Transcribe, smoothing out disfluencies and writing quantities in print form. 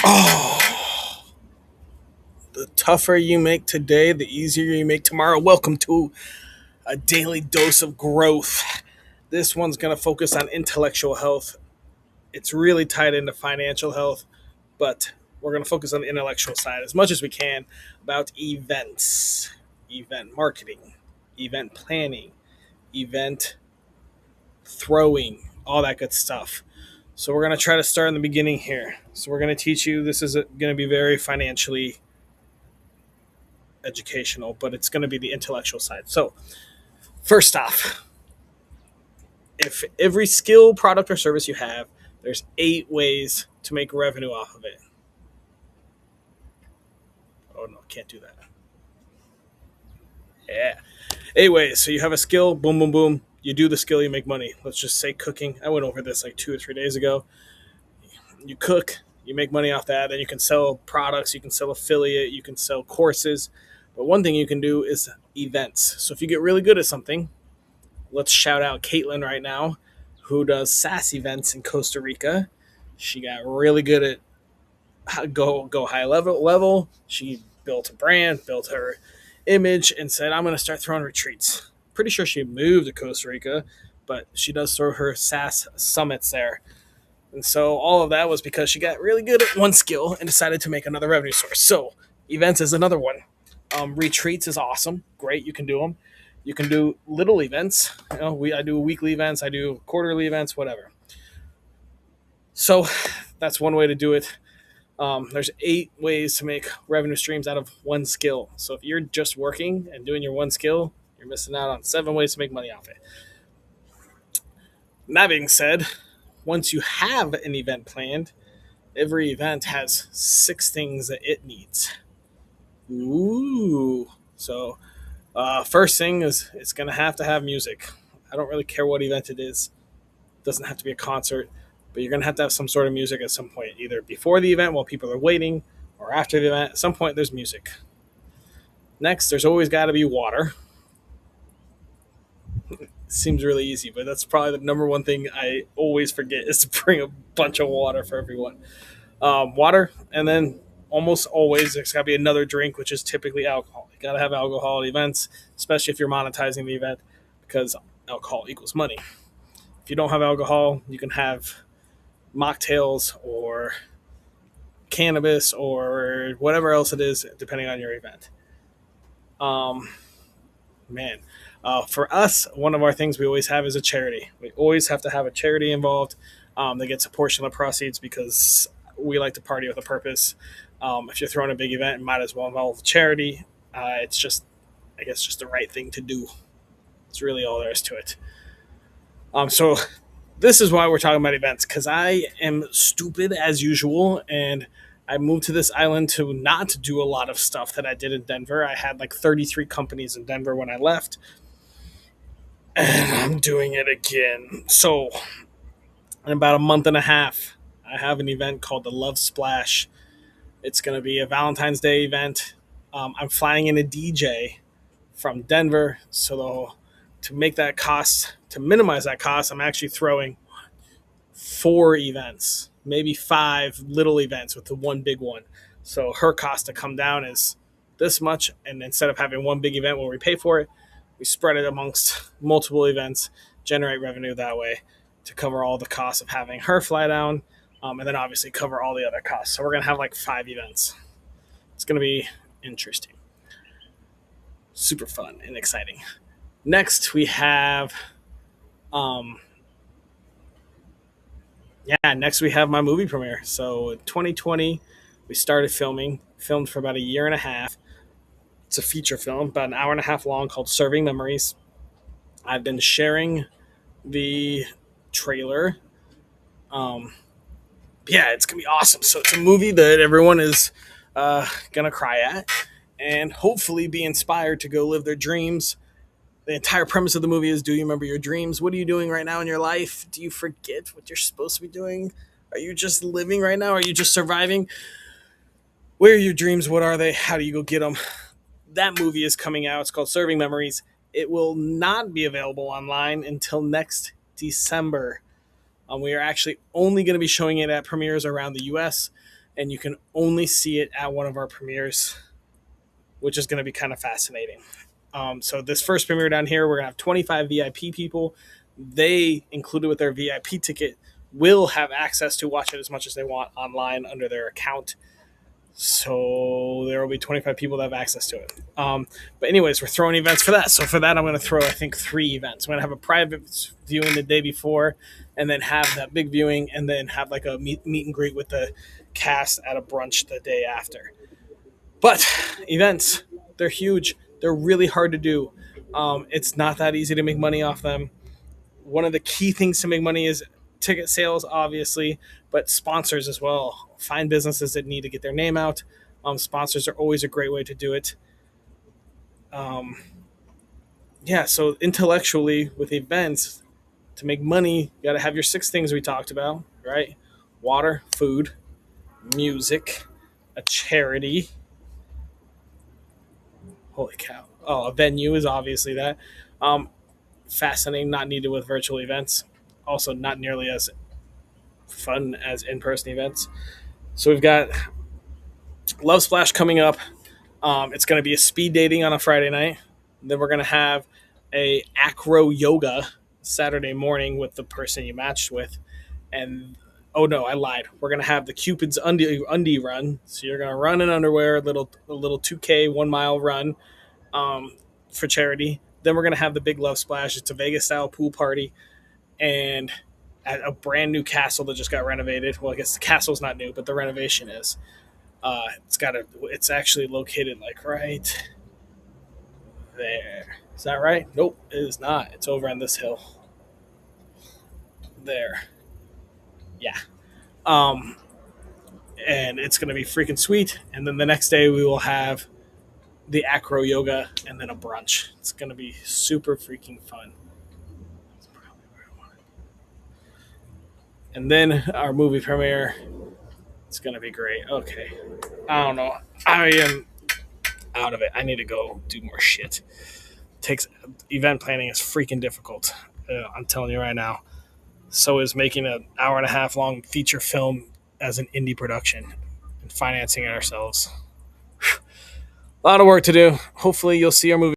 Oh, the tougher you make today, the easier you make tomorrow. Welcome to a daily dose of growth. This one's going to focus on intellectual health. It's really tied into financial health, but we're going to focus on the intellectual side as much as we can about events, event marketing, event planning, event throwing, all that good stuff. So we're going to try to start in the beginning here. So we're going to teach you, this is going to be very financially educational, but it's going to be the intellectual side. So, first off, if every skill, product, or service you have, there's 8 ways to make revenue off of it. Oh no, can't do that. Yeah, 8 ways. So you have a skill, boom, boom, boom. You do the skill, you make money. Let's just say cooking. I went over this like 2 or 3 days ago. You cook, you make money off that. Then you can sell products, you can sell affiliate, you can sell courses. But one thing you can do is events. So if you get really good at something, let's shout out Caitlin right now, who does SaaS events in Costa Rica. She got really good at go high level. She built a brand, built her image, and said, "I'm going to start throwing retreats." Pretty sure she moved to Costa Rica, but she does throw her SaaS summits there. And so all of that was because she got really good at one skill and decided to make another revenue source. So events is another one. Retreats is awesome, great. You can do them. You can do little events. I do weekly events, I do quarterly events, whatever. So that's one way to do it. There's 8 ways to make revenue streams out of one skill. So if you're just working and doing your one skill, you're missing out on 7 ways to make money off it. That being said, once you have an event planned, every event has 6 things that it needs. Ooh. So first thing is it's going to have music. I don't really care what event it is. It doesn't have to be a concert, but you're going to have some sort of music at some point, either before the event while people are waiting or after the event. At some point, there's music. Next, there's always got to be water. Seems really easy, but that's probably the number one thing I always forget is to bring a bunch of water for everyone. Water, and then almost always there's got to be another drink, which is typically alcohol. You got to have alcohol at events, especially if you're monetizing the event, because alcohol equals money. If you don't have alcohol, you can have mocktails or cannabis or whatever else it is, depending on your event. Um, man, for us, one of our things we always have is a charity. We always have to have a charity involved that gets a portion of the proceeds because we like to party with a purpose. If you're throwing a big event, it might as well involve charity. It's just, I guess, just the right thing to do. It's really all there is to it. So this is why we're talking about events, because I am stupid as usual, and I moved to this island to not do a lot of stuff that I did in Denver. I had like 33 companies in Denver when I left, and I'm doing it again. So in about a month and a half, I have an event called the Love Splash. It's going to be a Valentine's Day event. I'm flying in a DJ from Denver, so to make that cost, to minimize that cost, I'm actually throwing 4 events, maybe 5 little events with the one big one. So her cost to come down is this much, and instead of having one big event where we pay for it, we spread it amongst multiple events, generate revenue that way to cover all the costs of having her fly down, and then obviously cover all the other costs. So we're gonna have like 5 events. It's gonna be interesting, super fun and exciting. Next we have um, next we have my movie premiere. So in 2020, we started filmed for about a year and a half. It's a feature film, about an hour and a half long, called Serving Memories. I've been sharing the trailer. Um, yeah, it's gonna be awesome. So it's a movie that everyone is gonna cry at, and hopefully be inspired to go live their dreams. The entire premise of the movie is: do you remember your dreams? What are you doing right now in your life? Do you forget what you're supposed to be doing? Are you just living right now? Are you just surviving? Where are your dreams? What are they? How do you go get them? That movie is coming out. It's called Serving Memories. It will not be available online until next December. We are actually only going to be showing it at premieres around the US. and you can only see it at one of our premieres, which is going to be kind of fascinating. So this first premiere down here, we're going to have 25 VIP people. They, included with their VIP ticket, will have access to watch it as much as they want online under their account. So there will be 25 people that have access to it. But anyways, we're throwing events for that. So for that, I'm going to throw, I think, 3 events. I'm going to have a private viewing the day before, and then have that big viewing, and then have like a meet and greet with the cast at a brunch the day after. But events, they're huge. They're really hard to do. It's not that easy to make money off them. One of the key things to make money is ticket sales, obviously, but sponsors as well. Find businesses that need to get their name out. Sponsors are always a great way to do it. Yeah, so intellectually with events, to make money, you got to have your 6 things we talked about, right? Water, food, music, a charity. Holy cow. Oh, a venue is obviously that. Fascinating, not needed with virtual events. Also, not nearly as fun as in-person events. So we've got Love Splash coming up. It's going to be a speed dating on a Friday night. Then we're going to have a acro yoga Saturday morning with the person you matched with. And oh no, I lied. We're going to have the Cupid's undie run. So you're going to run in underwear, a little 2K 1 mile run for charity. Then we're going to have the big Love Splash. It's a Vegas style pool party, and at a brand new castle that just got renovated. Well, I guess the castle's not new, but the renovation is. It's actually located like right there. Is that right? Nope, it is not. It's over on this hill. There. Yeah. Um, and it's going to be freaking sweet. And then the next day we will have the acro yoga and then a brunch. It's going to be super freaking fun. And then our movie premiere. It's going to be great. Okay. I don't know. I am out of it. I need to go do more shit. Event planning is freaking difficult. I'm telling you right now. So is making an hour and a half long feature film as an indie production and financing it ourselves. A lot of work to do. Hopefully you'll see our movie